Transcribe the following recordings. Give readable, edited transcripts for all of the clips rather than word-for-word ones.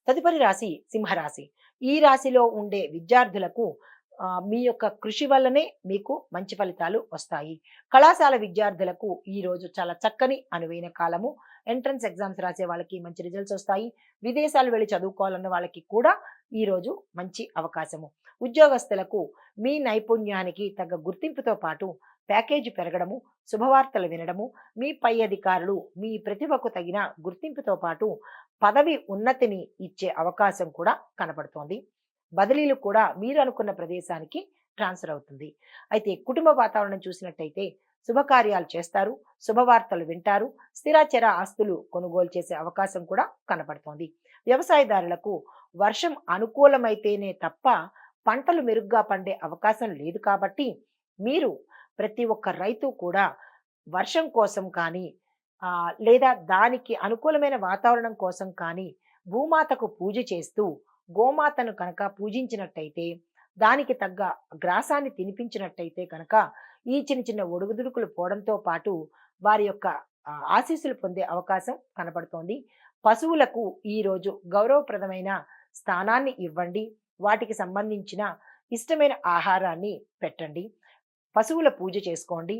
తదుపరి రాశి సింహరాశి. ఈ రాశిలో ఉండే విద్యార్థులకు మీ యొక్క కృషి వల్లనే మీకు మంచి ఫలితాలు వస్తాయి. కళాశాల విద్యార్థులకు ఈ రోజు చాలా చక్కని అనువైన కాలము. ఎంట్రన్స్ ఎగ్జామ్స్ రాసే వాళ్ళకి మంచి రిజల్ట్స్ వస్తాయి. విదేశాలు వెళ్ళి చదువుకోవాలన్న వాళ్ళకి కూడా ఈ రోజు మంచి అవకాశము. ఉద్యోగస్తులకు మీ నైపుణ్యానికి తగ్గ గుర్తింపుతో పాటు ప్యాకేజీ పెరగడము, శుభవార్తలు వినడము, మీ పై అధికారులు మీ ప్రతిభకు తగిన గుర్తింపుతో పాటు పదవి ఉన్నతిని ఇచ్చే అవకాశం కూడా కనపడుతోంది. బదిలీలు కూడా మీరు అనుకున్న ప్రదేశానికి ట్రాన్స్ఫర్ అవుతుంది. అయితే కుటుంబ వాతావరణం చూసినట్టయితే శుభకార్యాలు చేస్తారు, శుభవార్తలు వింటారు, స్థిరాచర ఆస్తులు కొనుగోలు చేసే అవకాశం కూడా కనపడుతోంది. వ్యవసాయదారులకు వర్షం అనుకూలమైతేనే తప్ప పంటలు మెరుగ్గా పండే అవకాశం లేదు కాబట్టి మీరు ప్రతి ఒక్క రైతు కూడా వర్షం కోసం కానీ లేదా దానికి అనుకూలమైన వాతావరణం కోసం కానీ భూమాతకు పూజ చేస్తూ గోమాతను కనుక పూజించినట్టయితే దానికి తగ్గ గ్రాసాన్ని తినిపించినట్టయితే కనుక ఈ చిన్న చిన్న ఒడుగుదుడుకులు పోవడంతో పాటు వారి యొక్క ఆశీస్సులు పొందే అవకాశం కనపడుతోంది. పశువులకు ఈరోజు గౌరవప్రదమైన స్థానాన్ని ఇవ్వండి. వాటికి సంబంధించిన ఇష్టమైన ఆహారాన్ని పెట్టండి. పశువుల పూజ చేసుకోండి.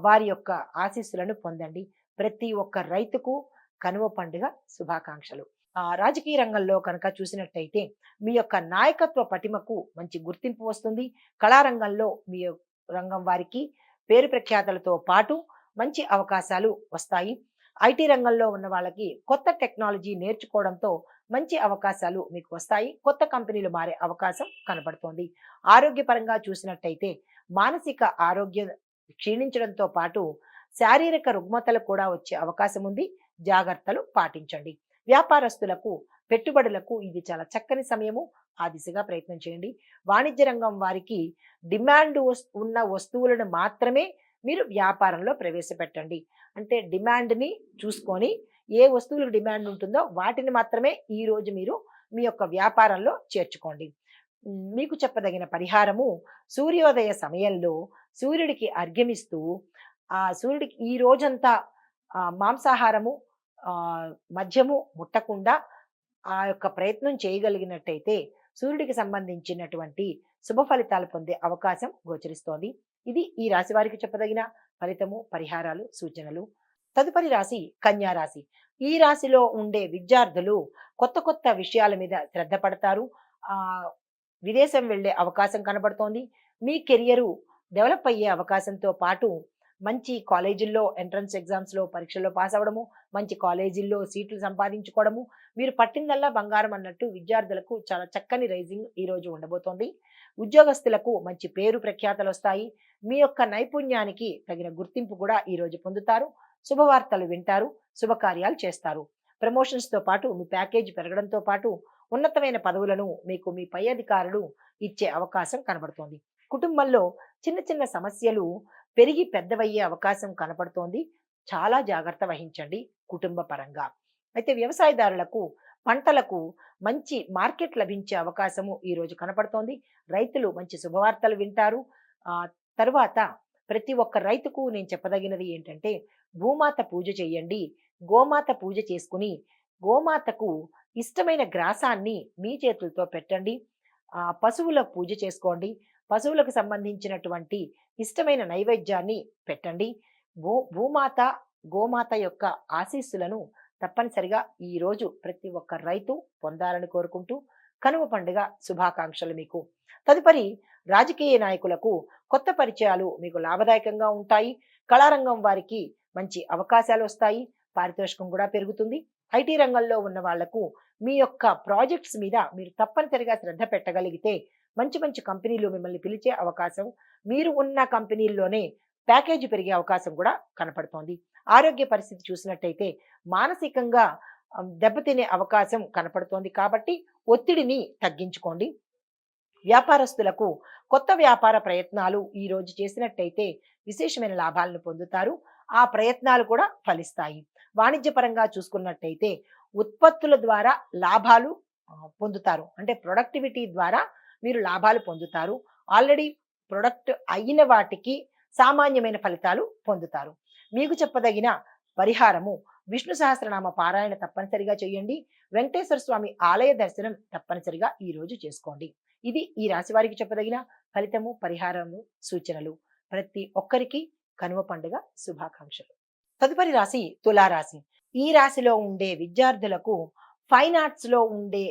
వారి యొక్క ఆశీస్సులను పొందండి. ప్రతి ఒక్క రైతుకు కనుమ పండుగ శుభాకాంక్షలు. రాజకీయ రంగంలో కనుక చూసినట్టయితే మీ యొక్క నాయకత్వ పటిమకు మంచి గుర్తింపు వస్తుంది. కళారంగంలో మీ రంగం వారికి పేరు ప్రఖ్యాతలతో పాటు మంచి అవకాశాలు వస్తాయి. ఐటీ రంగంలో ఉన్న వాళ్ళకి కొత్త టెక్నాలజీ నేర్చుకోవడంతో మంచి అవకాశాలు మీకు వస్తాయి. కొత్త కంపెనీలు మారే అవకాశం కనపడుతోంది. ఆరోగ్యపరంగా చూసినట్టయితే మానసిక ఆరోగ్యం క్షీణించడంతో పాటు శారీరక రుగ్మతలు కూడా వచ్చే అవకాశం ఉంది. జాగ్రత్తలు పాటించండి. వ్యాపారస్తులకు పెట్టుబడులకు ఇది చాలా చక్కని సమయము. ఆ దిశగా ప్రయత్నం చేయండి. వాణిజ్య రంగం వారికి డిమాండ్ ఉన్న వస్తువులను మాత్రమే మీరు వ్యాపారంలో ప్రవేశపెట్టండి. అంటే డిమాండ్ని చూసుకొని ఏ వస్తువులకు డిమాండ్ ఉంటుందో వాటిని మాత్రమే ఈ రోజు మీరు మీ యొక్క వ్యాపారంలో చేర్చుకోండి. మీకు చెప్పదగిన పరిహారము సూర్యోదయ సమయంలో సూర్యుడికి అర్ఘ్యమిస్తూ సూర్యుడికి ఈ రోజంతా మాంసాహారము మద్యము ముట్టకుండా ఆ యొక్క ప్రయత్నం చేయగలిగినట్టయితే సూర్యుడికి సంబంధించినటువంటి శుభ ఫలితాలు పొందే అవకాశం గోచరిస్తోంది. ఇది ఈ రాశి వారికి చెప్పదగిన ఫలితము, పరిహారాలు, సూచనలు. తదుపరి రాశి కన్యా రాశి. ఈ రాశిలో ఉండే విద్యార్థులు కొత్త కొత్త విషయాల మీద శ్రద్ధ పడతారు. ఆ విదేశం వెళ్ళే అవకాశం కనబడుతోంది. మీ కెరియరు డెవలప్ అయ్యే అవకాశంతో పాటు మంచి కాలేజీల్లో ఎంట్రన్స్ ఎగ్జామ్స్లో పరీక్షల్లో పాస్ అవ్వడము, మంచి కాలేజీల్లో సీట్లు సంపాదించుకోవడము, మీరు పట్టిందల్లా బంగారం అన్నట్టు విద్యార్థులకు చాలా చక్కని రైజింగ్ ఈ రోజు ఉండబోతోంది. ఉద్యోగస్తులకు మంచి పేరు ప్రఖ్యాతలు వస్తాయి. మీ యొక్క నైపుణ్యానికి తగిన గుర్తింపు కూడా ఈ రోజు పొందుతారు. శుభవార్తలు వింటారు, శుభకార్యాలు చేస్తారు. ప్రమోషన్స్తో పాటు మీ ప్యాకేజ్ పెరగడంతో పాటు ఉన్నతమైన పదవులను మీకు మీ పై అధికారులు ఇచ్చే అవకాశం కనబడుతోంది. కుటుంబంలో చిన్న చిన్న సమస్యలు పెరిగి పెద్దవయ్యే అవకాశం కనపడుతోంది. చాలా జాగ్రత్త వహించండి కుటుంబ పరంగా. అయితే వ్యవసాయదారులకు పంటలకు మంచి మార్కెట్ లభించే అవకాశము ఈ రోజు కనపడుతోంది. రైతులు మంచి శుభవార్తలు వింటారు. తరువాత ప్రతి ఒక్క రైతుకు నేను చెప్పదగినది ఏంటంటే భూమాత పూజ చేయండి. గోమాత పూజ చేసుకుని గోమాతకు ఇష్టమైన గ్రాసాన్ని మీ చేతులతో పెట్టండి. పశువుల పూజ చేసుకోండి. పశువులకు సంబంధించినటువంటి ఇష్టమైన నైవేద్యాన్ని పెట్టండి. భూమాత గోమాత యొక్క ఆశీస్సులను తప్పనిసరిగా ఈ రోజు ప్రతి ఒక్క రైతు పొందాలని కోరుకుంటూ కనుమ పండుగ శుభాకాంక్షలు మీకు. తదుపరి రాజకీయ నాయకులకు కొత్త పరిచయాలు మీకు లాభదాయకంగా ఉంటాయి. కళారంగం వారికి మంచి అవకాశాలు వస్తాయి. పారితోషికం కూడా పెరుగుతుంది. ఐటీ రంగంలో ఉన్న వాళ్లకు మీ యొక్క ప్రాజెక్ట్స్ మీద మీరు తప్పనిసరిగా శ్రద్ధ పెట్టగలిగితే మంచి మంచి కంపెనీలు మిమ్మల్ని పిలిచే అవకాశం, మీరు ఉన్న కంపెనీల్లోనే ప్యాకేజీ పెరిగే అవకాశం కూడా కనపడుతోంది. ఆరోగ్య పరిస్థితి చూసినట్టయితే మానసికంగా దెబ్బతినే అవకాశం కనపడుతోంది కాబట్టి ఒత్తిడిని తగ్గించుకోండి. వ్యాపారస్తులకు కొత్త వ్యాపార ప్రయత్నాలు ఈ రోజు చేసినట్టయితే విశేషమైన లాభాలను పొందుతారు. ఆ ప్రయత్నాలు కూడా ఫలిస్తాయి. వాణిజ్యపరంగా చూసుకున్నట్టయితే ఉత్పత్తుల ద్వారా లాభాలు పొందుతారు. అంటే ప్రొడక్టివిటీ ద్వారా మీరు లాభాలు పొందుతారు. ఆల్రెడీ ప్రొడక్ట్ అయిన వాటికి సామాన్యమైన ఫలితాలు పొందుతారు. మీకు చెప్పదగిన పరిహారము విష్ణు సహస్రనామ పారాయణ తప్పనిసరిగా చేయండి. వెంకటేశ్వర స్వామి ఆలయ దర్శనం తప్పనిసరిగా ఈ రోజు చేసుకోండి. ఇది ఈ రాశి వారికి చెప్పదగిన ఫలితము, పరిహారము, సూచనలు. ప్రతి ఒక్కరికి కనుమ పండుగ శుభాకాంక్షలు. తదుపరి రాశి తులారాశి. ఈ రాశిలో ఉండే విద్యార్థులకు ఫైన్ ఆర్ట్స్ లో ఉండే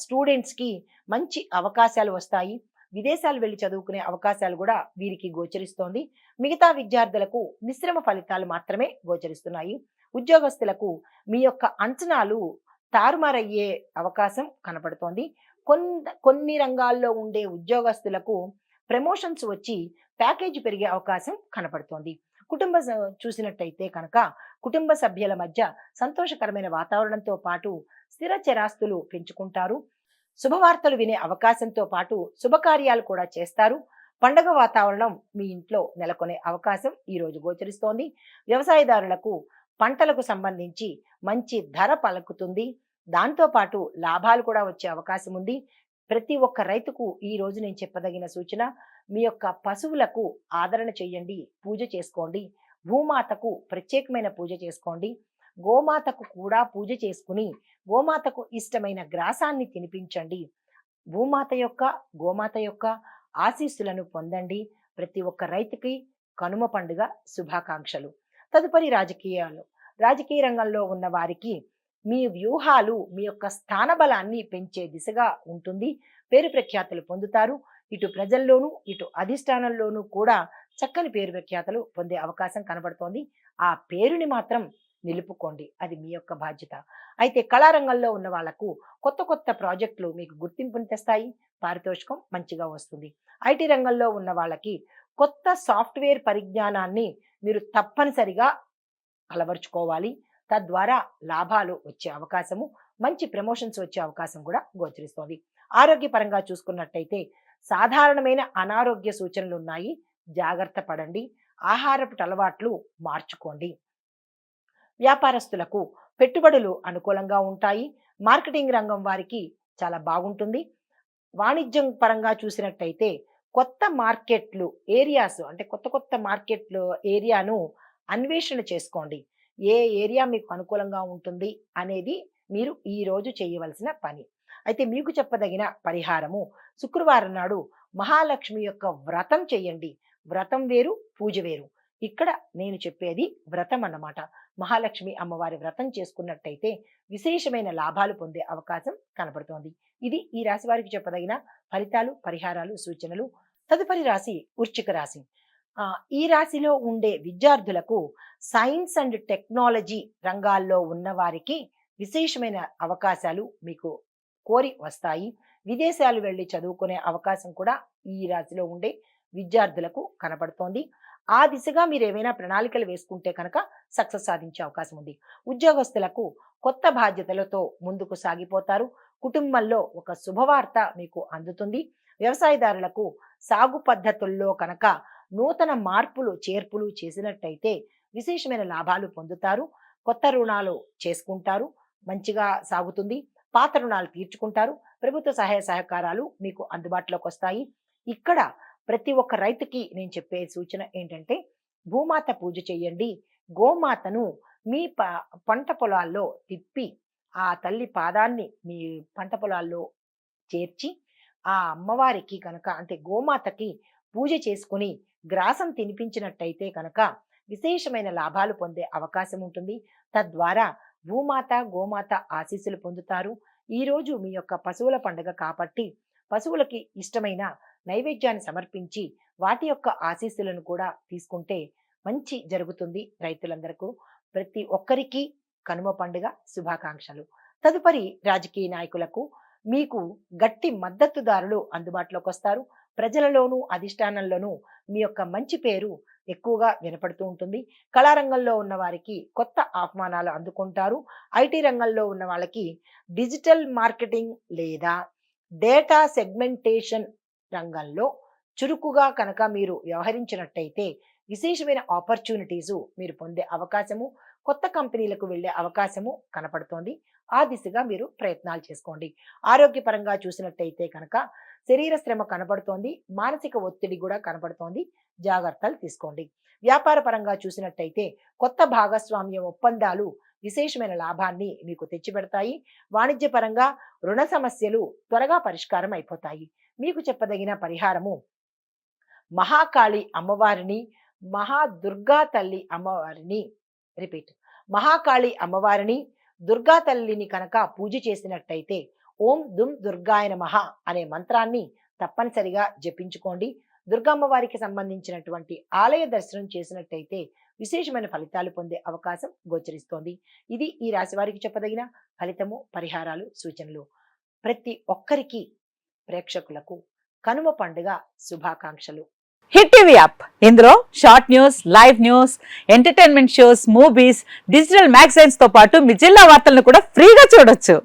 స్టూడెంట్స్ కి మంచి అవకాశాలు వస్తాయి. విదేశాలు వెళ్లి చదువుకునే అవకాశాలు కూడా వీరికి గోచరిస్తోంది. మిగతా విద్యార్థులకు మిశ్రమ ఫలితాలు మాత్రమే గోచరిస్తున్నాయి. ఉద్యోగస్తులకు మీ యొక్క అంచనాలు తారుమారయ్యే అవకాశం కనపడుతోంది. కొన్ని రంగాల్లో ఉండే ఉద్యోగస్తులకు ప్రమోషన్స్ వచ్చి ప్యాకేజీ పెరిగే అవకాశం కనపడుతోంది. చూసినట్టయితే కనుక కుటుంబ సభ్యుల మధ్య సంతోషకరమైన వాతావరణంతో పాటు స్థిర చరాస్తులు పెంచుకుంటారు. శుభవార్తలు వినే అవకాశంతో పాటు శుభకార్యాలు కూడా చేస్తారు. పండగ వాతావరణం మీ ఇంట్లో నెలకొనే అవకాశం ఈ రోజు గోచరిస్తోంది. వ్యవసాయదారులకు పంటలకు సంబంధించి మంచి ధర పలుకుతుంది. దాంతో పాటు లాభాలు కూడా వచ్చే అవకాశం ఉంది. ప్రతి ఒక్క రైతుకు ఈ రోజు నేను చెప్పదగిన సూచన, మీ యొక్క పశువులకు ఆదరణ చెయ్యండి, పూజ చేసుకోండి. భూమాతకు ప్రత్యేకమైన పూజ చేసుకోండి. గోమాతకు కూడా పూజ చేసుకుని గోమాతకు ఇష్టమైన గ్రాసాన్ని తినిపించండి. గోమాత యొక్క ఆశీస్సులను పొందండి. ప్రతి ఒక్క రైతుకి కనుమ పండుగ శుభాకాంక్షలు. తదుపరి రాజకీయాలు. రాజకీయ రంగంలో ఉన్న వారికి మీ వ్యూహాలు మీ యొక్క స్థానబలాన్ని పెంచే దిశగా ఉంటుంది. పేరు ప్రఖ్యాతులు పొందుతారు. ఇటు ప్రజల్లోనూ ఇటు అధిష్టానంలోనూ కూడా చక్కని పేరు ప్రఖ్యాతలు పొందే అవకాశం కనబడుతోంది. ఆ పేరుని మాత్రం నిలుపుకోండి, అది మీ యొక్క బాధ్యత. అయితే కళారంగంలో ఉన్న వాళ్లకు కొత్త కొత్త ప్రాజెక్టులు మీకు గుర్తింపుని తెస్తాయి. పారితోషికం మంచిగా వస్తుంది. ఐటీ రంగంలో ఉన్న వాళ్ళకి కొత్త సాఫ్ట్వేర్ పరిజ్ఞానాన్ని మీరు తప్పనిసరిగా అలవర్చుకోవాలి. తద్వారా లాభాలు వచ్చే అవకాశము, మంచి ప్రమోషన్స్ వచ్చే అవకాశం కూడా గోచరిస్తోంది. ఆరోగ్యపరంగా చూసుకున్నట్టయితే సాధారణమైన అనారోగ్య సూచనలు ఉన్నాయి. జాగ్రత్త పడండి. ఆహారపు అలవాట్లు మార్చుకోండి. వ్యాపారస్తులకు పెట్టుబడులు అనుకూలంగా ఉంటాయి. మార్కెటింగ్ రంగం వారికి చాలా బాగుంటుంది. వాణిజ్యం పరంగా చూసినట్టయితే కొత్త మార్కెట్లు ఏరియాస్ అంటే కొత్త కొత్త మార్కెట్లు ఏరియాను అన్వేషణ చేసుకోండి. ఏ ఏరియా మీకు అనుకూలంగా ఉంటుంది అనేది మీరు ఈ రోజు చేయవలసిన పని. అయితే మీకు చెప్పదగిన పరిహారము, శుక్రవారం నాడు మహాలక్ష్మి యొక్క వ్రతం చేయండి. వ్రతం వేరు, పూజ వేరు. ఇక్కడ నేను చెప్పేది వ్రతం అన్నమాట. మహాలక్ష్మి అమ్మవారి వ్రతం చేసుకున్నట్టయితే విశేషమైన లాభాలు పొందే అవకాశం కనబడుతోంది. ఇది ఈ రాశి వారికి చెప్పదగిన ఫలితాలు, పరిహారాలు, సూచనలు. తదుపరి రాశి వృశ్చిక రాశి. ఈ రాశిలో ఉండే విద్యార్థులకు సైన్స్ అండ్ టెక్నాలజీ రంగాల్లో ఉన్న వారికి విశేషమైన అవకాశాలు మీకు కోరి వస్తాయి. విదేశాలు వెళ్ళి చదువుకునే అవకాశం కూడా ఈ రాశిలో ఉండే విద్యార్థులకు కనపడుతోంది. ఆ దిశగా మీరు ఏమైనా ప్రణాళికలు వేసుకుంటే కనుక సక్సెస్ సాధించే అవకాశం ఉంది. ఉద్యోగస్తులకు కొత్త బాధ్యతలతో ముందుకు సాగిపోతారు. కుటుంబంలో ఒక శుభవార్త మీకు అందుతుంది. వ్యవసాయదారులకు సాగు పద్ధతుల్లో కనుక నూతన మార్పులు చేర్పులు చేసినట్టయితే విశేషమైన లాభాలు పొందుతారు. కొత్త రుణాలు చేసుకుంటారు, మంచిగా సాగుతుంది. పాత రుణాలు తీర్చుకుంటారు. ప్రభుత్వ సహాయ సహకారాలు మీకు అందుబాటులోకి వస్తాయి. ఇక్కడ ప్రతి ఒక్క రైతుకి నేను చెప్పే సూచన ఏంటంటే, భూమాత పూజ చేయండి. గోమాతను మీ పంట పొలాల్లో తిప్పి ఆ తల్లి పాదాన్ని మీ పంట పొలాల్లో చేర్చి ఆ అమ్మవారికి కనుక అంటే గోమాతకి పూజ చేసుకుని గ్రాసం తినిపించినట్టయితే కనుక విశేషమైన లాభాలు పొందే అవకాశం ఉంటుంది. తద్వారా భూమాత గోమాత ఆశీస్సులు పొందుతారు. ఈరోజు మీ యొక్క పశువుల పండుగ కాబట్టి పశువులకి ఇష్టమైన నైవేద్యాన్ని సమర్పించి వాటి యొక్క ఆశీస్సులను కూడా తీసుకుంటే మంచి జరుగుతుంది. రైతులందరికీ ప్రతి ఒక్కరికి కనుమ పండుగ శుభాకాంక్షలు. తదుపరి రాజకీయ నాయకులకు మీకు గట్టి మద్దతుదారులు అందుబాటులోకి వస్తారు. ప్రజలలోనూ అధిష్టానంలోనూ మీ యొక్క మంచి పేరు ఎక్కువగా వినపడుతూ ఉంటుంది. కళారంగంలో ఉన్న వారికి కొత్త ఆహ్వానాలు అందుకుంటారు. ఐటీ రంగంలో ఉన్న వాళ్ళకి డిజిటల్ మార్కెటింగ్ లేదా డేటా సెగ్మెంటేషన్ రంగంలో చురుకుగా కనుక మీరు వ్యవహరించినట్టయితే విశేషమైన ఆపర్చునిటీస్ మీరు పొందే అవకాశము, కొత్త కంపెనీలకు వెళ్ళే అవకాశము కనపడుతోంది. ఆ దిశగా మీరు ప్రయత్నాలు చేసుకోండి. ఆరోగ్యపరంగా చూసినట్టయితే కనుక శరీర శ్రమ కనపడుతోంది, మానసిక ఒత్తిడి కూడా కనపడుతోంది. జాగ్రత్తలు తీసుకోండి. వ్యాపార పరంగా చూసినట్టయితే కొత్త భాగస్వామ్య ఒప్పందాలు విశేషమైన లాభాన్ని మీకు తెచ్చిపెడతాయి. వాణిజ్యపరంగా రుణ సమస్యలు త్వరగా పరిష్కారం అయిపోతాయి. మీకు చెప్పదగిన పరిహారము మహాకాళి అమ్మవారిని, మహాదుర్గా తల్లి అమ్మవారిని, రిపీట్, మహాకాళి అమ్మవారిని, దుర్గా తల్లిని కనుక పూజ చేసినట్టయితే ఓం దుమ్ దుర్గాయ నమః అనే మంత్రాన్ని తప్పనిసరిగా జపించుకోండి. దుర్గమ్మ వారికి సంబంధించినటువంటి ఆలయ దర్శనం చేసినట్టయితే విశేషమైన ఫలితాలు పొందే అవకాశం గోచరిస్తోంది. ఇది ఈ రాశి వారికి చెప్పదగిన ఫలితము, పరిహారాలు, సూచనలు. ప్రతి ఒక్కరికి ప్రేక్షకులకు కనుమ పండుగ శుభాకాంక్షలు. హిట్ టీవీ యాప్, ఇందులో short news, live news, entertainment shows, movies, digital magazines తో పాటు మీ జిల్లా వార్తలను కూడా ఫ్రీగా చూడొచ్చు.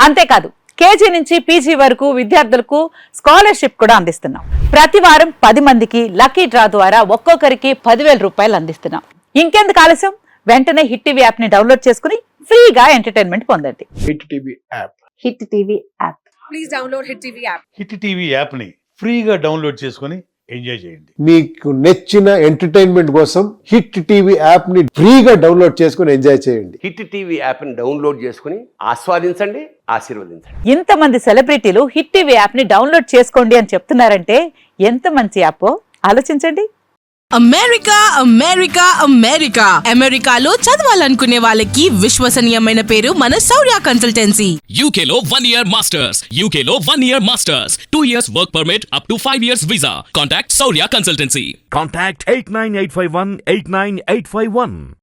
అంతేకాదు కేజీ నుంచి పీజీ వరకు విద్యార్థులకు స్కాలర్షిప్ కూడా అందిస్తున్నాం. ప్రతి వారం 10 మందికి లక్కీ డ్రా ద్వారా ఒక్కొక్కరికి 10,000 రూపాయలు అందిస్తున్నాం. ఇంకెందుకు ఆలస్యం, వెంటనే హిట్ టీవీ యాప్ ని డౌన్లోడ్ చేసుకుని ఫ్రీగా ఎంటర్టైన్మెంట్ పొందండి. Hit TV app. Hit TV app. Please download Hit TV app. Hit TV యాప్ని ఫ్రీగా డౌన్లోడ్ చేసుకొని ఎంజాయ్ చేయండి. మీకు నచ్చిన ఎంటర్టైన్మెంట్ కోసం హిట్ టీవీ యాప్ ని ఫ్రీగా డౌన్లోడ్ చేసుకుని ఎంజాయ్ చేయండి. హిట్ టీవీ యాప్ని డౌన్లోడ్ చేసుకుని ఆస్వాదించండి, ఆశీర్వదించండి. ఇంతమంది సెలబ్రిటీలు హిట్ టీవీ యాప్ ని డౌన్లోడ్ చేసుకోండి అని చెప్తున్నారంటే ఎంత మంచి యాప్ ఆలోచించండి. అమెరికా అమెరికా అమెరికా అమెరికాలో చదవాలనుకునే వాళ్ళకి విశ్వసనీయమైన పేరు మన శౌర్య కన్సల్టెన్సీ. UK లో 1 year masters. UK లో 1 year masters. 2 years work permit up to 5 years visa. Contact Saurya Consultancy. Contact 89851 89851.